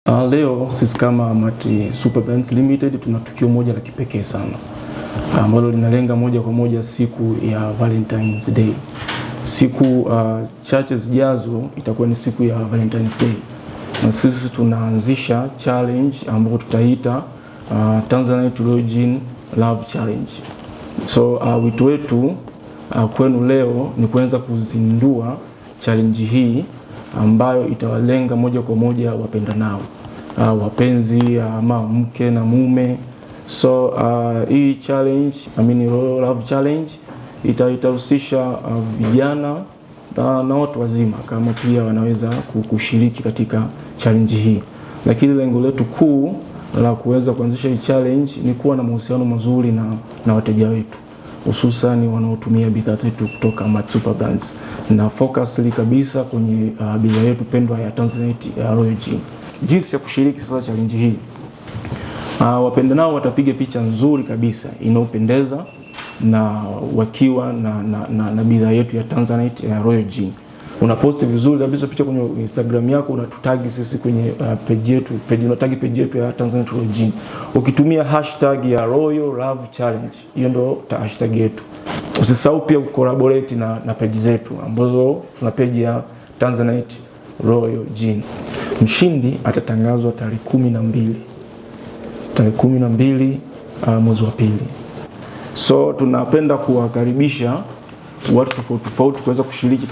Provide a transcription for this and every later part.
Leo sisi kama Mati Superbrands Limited tuna tukio moja la kipekee sana ambalo linalenga moja kwa moja siku ya Valentine's Day. Siku chache zijazo itakuwa ni siku ya Valentine's Day, na sisi tunaanzisha challenge ambayo tutaita Tanzanite Royal Gin Love Challenge. So wito wetu kwenu leo ni kuanza kuzindua challenge hii ambayo itawalenga moja kwa moja wapendanao, wapenzi ama mke na mume. So hii challenge, Royal Love Challenge itahusisha vijana na watu wazima kama pia wanaweza kushiriki katika challenge hii. Lakini lengo letu kuu la kuweza kuanzisha hii challenge ni kuwa na mahusiano mazuri na wateja wetu, hususan wanaotumia bidhaa zetu kutoka Mati Superbrands, na focus kabisa kwenye bidhaa yetu pendwa ya Tanzanite Royal Gin. Jinsi ya kushiriki sasa challenge hii, wapendanao watapiga picha nzuri kabisa inayopendeza na wakiwa na bidhaa yetu ya Tanzanite Royal Gin. Unaposti vizuri kabisa picha kwenye Instagram yako, unatutagi sisi kwenye page yetu ya Tanzanite Royal Gin ukitumia hashtag ya Royal Love Challenge. Hiyo ndio hashtag yetu. Usisahau pia kucollaborate na page zetu ambazo tuna page ya Tanzanite Royal Gin. Mshindi atatangazwa tarehe 12 mwezi wa pili. So tunapenda kuwakaribisha watu tofauti kuweza kushiriki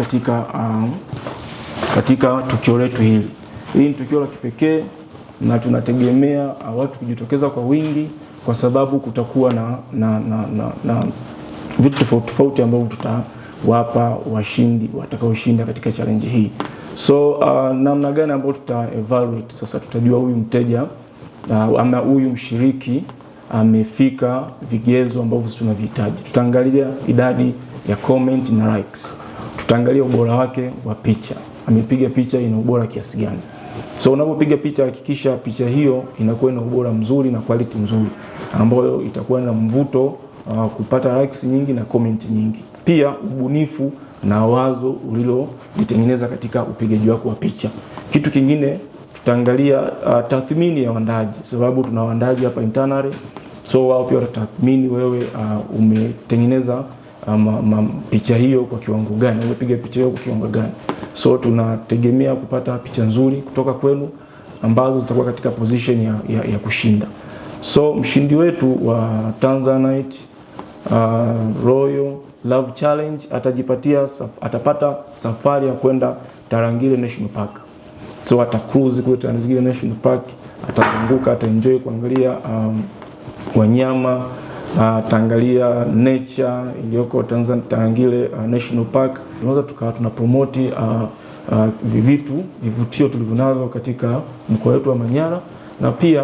katika tukio letu hili. Hili ni tukio la kipekee na tunategemea watu kujitokeza kwa wingi, kwa sababu kutakuwa na vitu tofauti ambavyo tutawapa washindi watakaoshinda katika challenge hii. So namna gani ambayo tuta evaluate sasa, tutajua huyu mteja ama huyu mshiriki amefika vigezo ambavyo tunavihitaji. Tutaangalia idadi ya comment na likes. Tutaangalia ubora wake wa picha. Amepiga picha ina ubora kiasi gani? So unapopiga picha, hakikisha picha hiyo inakuwa na ubora mzuri na quality nzuri ambayo itakuwa na mvuto kupata likes nyingi na comment nyingi. Pia ubunifu na wazo ulilolitengeneza katika upigaji wako wa picha. Kitu kingine tutaangalia tathmini ya waandaji, sababu tuna waandaji hapa internally. So wao pia watatathmini wewe umetengeneza picha hiyo kwa kiwango gani, umepiga picha hiyo kwa kiwango gani. So tunategemea kupata picha nzuri kutoka kwenu ambazo zitakuwa katika position ya kushinda. So mshindi wetu wa Tanzanite Royal Love Challenge atapata safari ya kwenda Tarangire National Park. So atacruise kule Tarangire National Park, atazunguka, ataenjoy kuangalia wanyama, ataangalia nature iliyoko Tarangire National Park. Tunaweza tukawa tuna promote vivutio tulivyonavyo katika mkoa wetu wa Manyara, na pia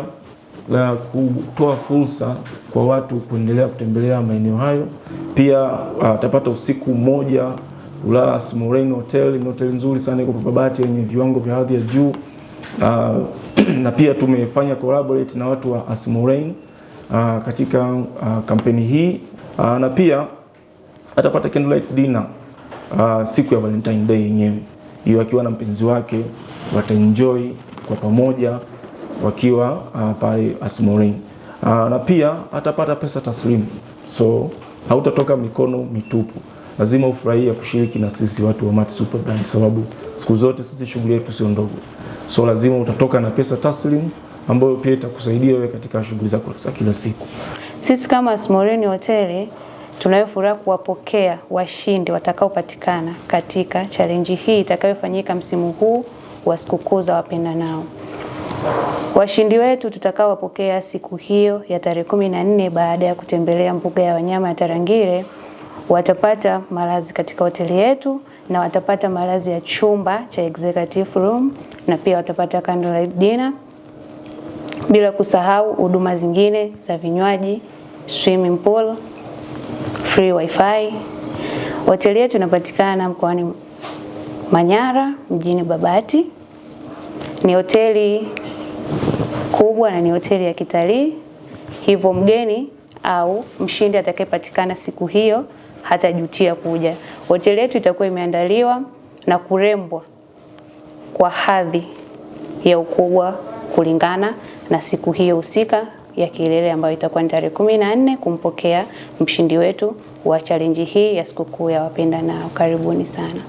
la kutoa fursa kwa watu kuendelea kutembelea maeneo hayo. Pia atapata usiku mmoja kulala Asmorain Hotel. Ni hoteli nzuri sana, iko Babati, yenye viwango vya hadhi ya juu. Na pia tumefanya collaborate na watu wa Asmorain katika kampeni hii. Na pia atapata candlelight dinner siku ya Valentine Day yenyewe. Hiyo akiwa na mpenzi wake, wataenjoy kwa pamoja wakiwa pale Asmorain. Na pia atapata pesa taslimu. So hautatoka mikono mitupu. Lazima ufurahie kushiriki na sisi watu wa Mati Superbrands, sababu siku zote sisi shughuli yetu sio ndogo. So lazima utatoka na pesa taslimu ambayo pia itakusaidia wewe katika shughuli zako za kila siku. Sisi kama Asmorain Hotel tunayo furaha kuwapokea washindi watakaopatikana katika challenge hii itakayofanyika msimu huu wa sikukuu za wapendanao. Washindi wetu tutakaowapokea siku hiyo ya tarehe 14 baada ya kutembelea mbuga ya wanyama ya Tarangire, watapata malazi katika hoteli yetu na watapata malazi ya chumba cha executive room, na pia watapata candlelight dinner, bila kusahau huduma zingine za vinywaji, swimming pool, free wifi. Hoteli yetu inapatikana mkoani Manyara, mjini Babati. Ni hoteli kubwa na ni hoteli ya kitalii, hivyo mgeni au mshindi atakayepatikana siku hiyo hatajutia kuja. Hoteli yetu itakuwa imeandaliwa na kurembwa kwa hadhi ya ukubwa kulingana na siku hiyo husika ya kilele ambayo itakuwa ni tarehe 14 kumpokea mshindi wetu wa challenge hii ya sikukuu ya wapendanao. Karibuni sana.